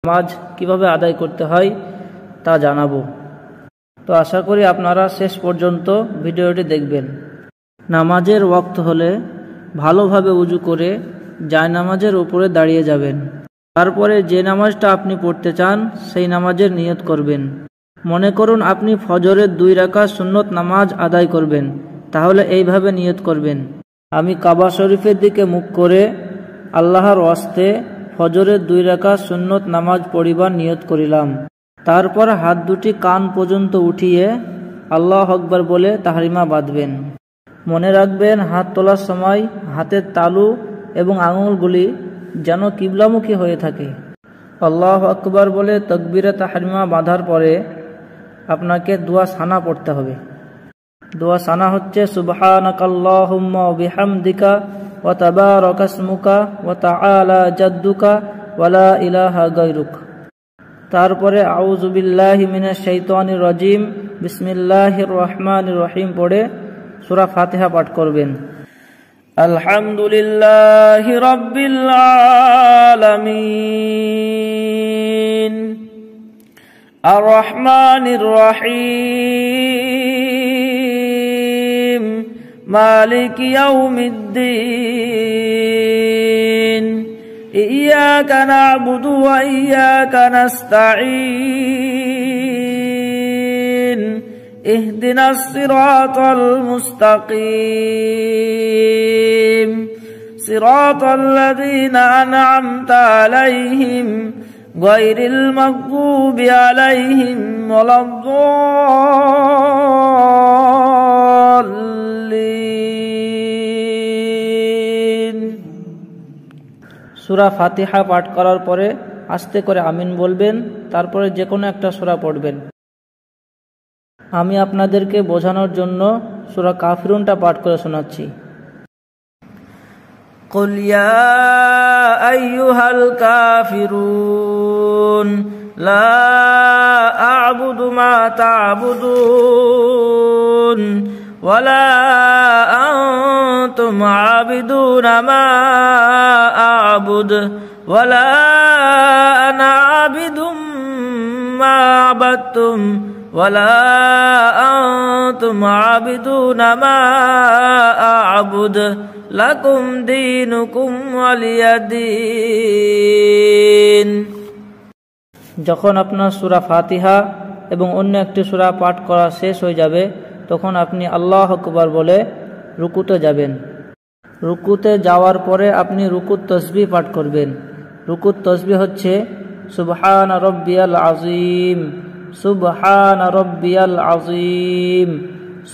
নামাজ কিভাবে আদায় করতে হয় তা জানাবো। তো আশা করি আপনারা শেষ পর্যন্ত ভিডিওটি দেখবেন। নামাজের ওয়াক্ত হলে ভালোভাবে উজু করে জায়নামাজের উপরে দাঁড়িয়ে যাবেন। তারপরে যে নামাজটা আপনি পড়তে চান সেই নামাজের নিয়ত করবেন। মনে করুন আপনি ফজরের 2 রাকাত সুন্নত নামাজ আদায় করবেন, তাহলে এইভাবে নিয়ত করবেন, আমি কাবা শরীফের দিকে মুখ করে আল্লাহর ওয়াস্তে ফজরের 2 রাকাত সুন্নত নামাজ পড়িবার নিয়ত করিলাম। তারপর হাত দুটি কান পর্যন্ত উঠিয়ে আল্লাহু আকবার বলে তাহরিমা বাঁধবেন। মনে রাখবেন হাত তোলার সময় হাতের তালু এবং আঙুলগুলি যেন কিবলামুখী হয়ে থাকে। আল্লাহু আকবার বলে তাকবীরে তাহরিমা বাঁধার পরে আপনাকে দোয়া সানা পড়তে হবে। দোয়া সানা হচ্ছে সুবহানাকাল্লাহুম্মা ওয়া বিহামদিকা ওয়া তাবারাকা ইসমুকা ওয়া তাআলা জাদ্দুকা ওয়া লা ইলাহা গায়রুক। তারপরে আউযু বিল্লাহি মিনাশ শাইতানির রাজিম বিসমিল্লাহির রহমানির রহিম পড়ে সূরা ফাতিহা পাঠ করবেন। আলহামদুলিল্লাহি রাব্বিল আলামিন আর রহমানির রহিম মালিকি ইয়াউমিদ্দিন ইয়্যাকা না'বুদু ওয়া ইয়্যাকা নাস্তাঈন ইহদিনাস সিরাতাল মুস্তাকিম সিরাতাল লাযীনা আন'আমতা আলাইহিম গায়রিল মাগদুবি আলাইহিম ওয়ালাদ-দাল্লিন। সূরা ফাতিহা পাঠ করার পরে আস্তে করে আমিন বলবেন, তারপরে যে কোনো একটা সূরা পড়বেন। আমি আপনাদেরকে বোঝানোর জন্য সূরা কাফিরুনটা পাঠ করে শোনাচ্ছি। কুল ইয়া আইয়ুহাল কাফিরুন লা আ'বুদু মা তা'বুদুন ওয়ালা আনতুম আবিদুনা মা আ'বুদ ওয়ালা আনা আবিদুম মা আবাদতুম ওয়ালা আনতুম আবিদুনা মা আ'বুদ লাকুম দীনুকুম ওয়ালিয়াদিন। যখন আপনার সূরা ফাতিহা এবং অন্য একটি সূরা পাঠ করা শেষ হয়ে যাবে তখন আপনি আল্লাহু আকবার বলে রুকুতে যাবেন। রুকুতে যাওয়ার পরে আপনি রুকুত তাসবিহ পাঠ করবেন। রুকুত তাসবিহ হচ্ছে সুবহান রাব্বিয়াল আযীম সুবহান রাব্বিয়াল আযীম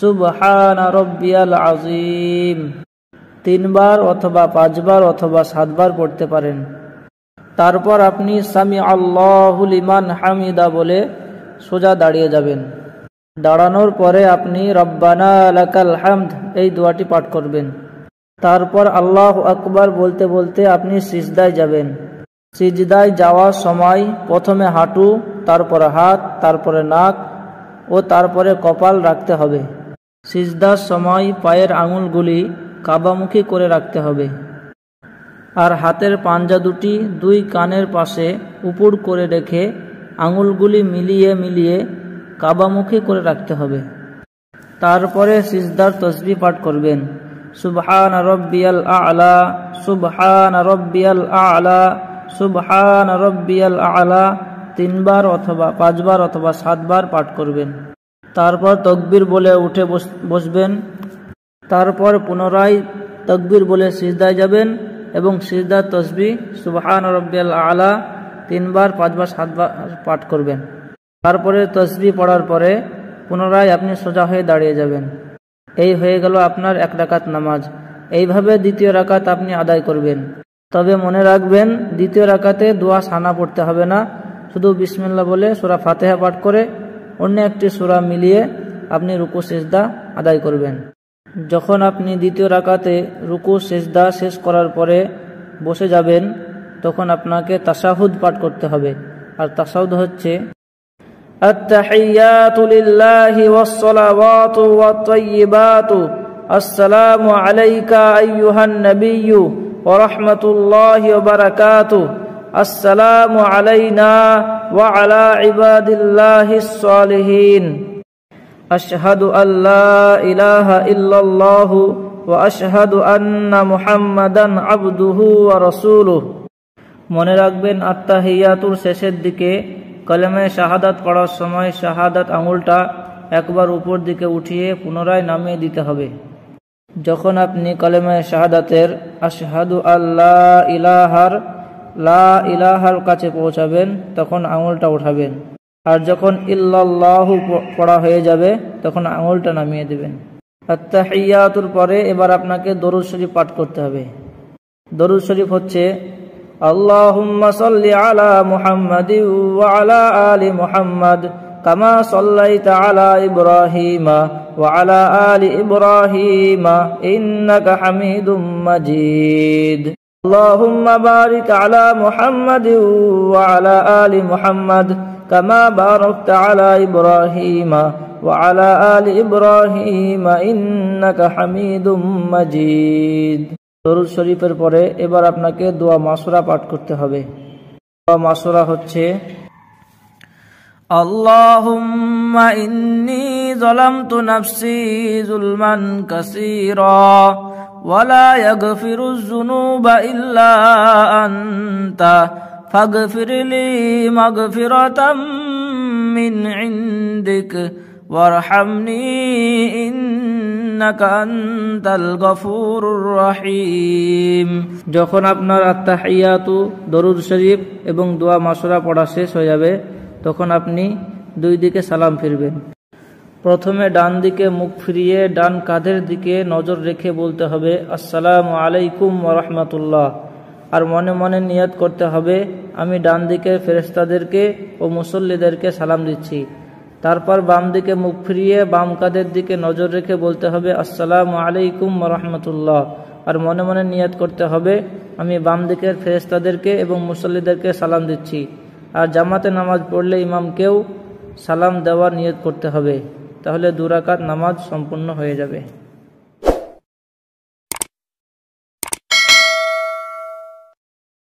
সুবহান রাব্বিয়াল আযীম 3 বার অথবা 5 বার অথবা 7 বার পড়তে পারেন। তারপর আপনি সামি আল্লাহু লিমান হামিদা বলে সোজা দাঁড়িয়ে যাবেন। দাঁড়ানোর পরে আপনি রব্বানা লাকাল হামদ এই দোয়াটি পাঠ করবেন। তারপর আল্লাহু আকবার বলতে বলতে আপনি সিজদায় যাবেন। সিজদায় যাওয়ার সময় প্রথমে হাঁটু, তারপরে হাত, তারপরে নাক ও তারপরে কপাল রাখতে হবে। সিজদার সময় পায়ের আঙুলগুলি কাবামুখী করে রাখতে হবে আর হাতের পাঞ্জা দুটি 2 কানের পাশে উপর করে রেখে আঙুলগুলি মিলিয়ে মিলিয়ে কাবামুখী করে রাখতে হবে। তারপরে সিজদার তাসবিহ পাঠ করবেন। সুবহান রাব্বিয়াল আ'লা সুবহান রাব্বিয়াল আ'লা সুবহান রাব্বিয়াল আ'লা 3 বার অথবা 5 বার অথবা 7 বার পাঠ করবেন। তারপর তাকবীর বলে উঠে বসবেন। তারপর পুনরায় তাকবীর বলে সিজদায় যাবেন এবং সিজদার তাসবিহ সুবহান রাব্বিয়াল আ'লা 3 বার 5 বার 7 বার পাঠ করবেন। তারপরে তাসবিহ পড়ার পরে পুনরায় আপনি সোজা হয়ে দাঁড়িয়ে যাবেন। এই হয়ে গেল আপনার 1 রাকাত নামাজ। এইভাবে দ্বিতীয় রাকাত আপনি আদায় করবেন। তবে মনে রাখবেন দ্বিতীয় রাকাতে দোয়া সানা পড়তে হবে না, শুধু বিসমিল্লাহ বলে সূরা ফাতিহা পাঠ করে অন্য একটি সূরা মিলিয়ে আপনি রুকু সিজদা আদায় করবেন। যখন আপনি দ্বিতীয় রাকাতে রুকু সিজদা শেষ করার পরে বসে যাবেন তখন আপনাকে তাশাহুদ পাঠ করতে হবে। আর তাশাহুদ হচ্ছে আত-তাহিয়াতু লিল্লাহি ওয়াস-সালাওয়াতু ওয়াত-তাইয়্যিবাতু আসসালামু আলাইকা আইয়ুহান নাবিয়্যু ওয়া রাহমাতুল্লাহি ওয়া বারাকাতুহু আসসালামু আলাইনা ওয়া আলা ইবাদিল্লাহিস সালিহিন আশহাদু আল্লা ইলাহা ইল্লাল্লাহু ওয়া আশহাদু আন্না মুহাম্মাদান আবদুহু ওয়া রাসূলুহু। মনে রাখবেন, আত্তাহিয়াতুর শেষের দিকে কালেমায়ে শাহাদাত পড়ার সময় শাহাদাত আঙুলটা একবার উপর দিকে উঠিয়ে পুনরায় নামিয়ে দিতে হবে। যখন আপনি কালেমায়ে শাহাদাতের আশহাদু আল্লা ইলাহার লা ইলাহার কাছে পৌঁছাবেন তখন আঙুলটা উঠাবেন, আর যখন ইল্লাল্লাহু পড়া হয়ে যাবে তখন আঙুলটা নামিয়ে দেবেন। আত্তাহিয়াতুর পরে এবার আপনাকে দরুদ শরীফ পাঠ করতে হবে। দরুদ শরীফ হচ্ছে আল্লাহুম্মা সাল্লি আলা মুহাম্মাদিন ওয়া আলা আলি মুহাম্মাদ কামা সাল্লাইতা আলা ইব্রাহিমা ওয়া আলা আলি ইব্রাহিমা ইন্নাকা হামিদুম মাজিদ। আল্লাহুম্মা বারিক আলা মুহাম্মাদিন ওয়া আলা আলি মুহাম্মাদ কামা বারাকতা আলা ইব্রাহিমা ওয়া আলা আলি ইব্রাহিমা ইন্নাকা হামিদুম মাজিদ। দরুদ শরীফের পরে এবার আপনাকে দোয়া মাসুরা পাঠ করতে হবে। দোয়া মাসুরা হচ্ছে আল্লাহুম্মা ইন্নী যালামতু নাফসি যুলমান কাসীরা ওয়া লা ইয়াগফিরুয যুনুবা ইল্লা আনতা ফাগফিরলি মাগফিরাতাম মিন ইনদিক ওয়ারহামনি ইন্নাকা আনতাল গফুরুর রহিম। যখন আপনার আত্তাহিয়াতু, দরুদ শরীফ এবং দোয়া মাসুরা পড়া শেষ হয়ে যাবে তখন আপনি দুই দিকে সালাম ফিরবেন। প্রথমে ডান দিকে মুখ ফিরিয়ে ডান কাঁধের দিকে নজর রেখে বলতে হবে আসসালামু আলাইকুম ওয়া রাহমাতুল্লাহ, আর মনে মনে নিয়ত করতে হবে আমি ডান দিকের ফেরেশতাদেরকে ও মুসল্লিদেরকে সালাম দিচ্ছি। তারপর বাম দিকে মুখ ফিরিয়ে বাম কাঁধের দিকে নজর রেখে বলতে হবে আসসালামু আলাইকুম ওয়া রাহমাতুল্লাহ, আর মনে মনে নিয়ত করতে হবে আমি বাম দিকের ফেরেশতাদেরকে এবং মুসল্লিদেরকে সালাম দিচ্ছি। আর জামাতে নামাজ পড়লে ইমামকেও সালাম দেওয়ার নিয়ত করতে হবে, তাহলে 2 রাকাত নামাজ সম্পূর্ণ হয়ে যাবে।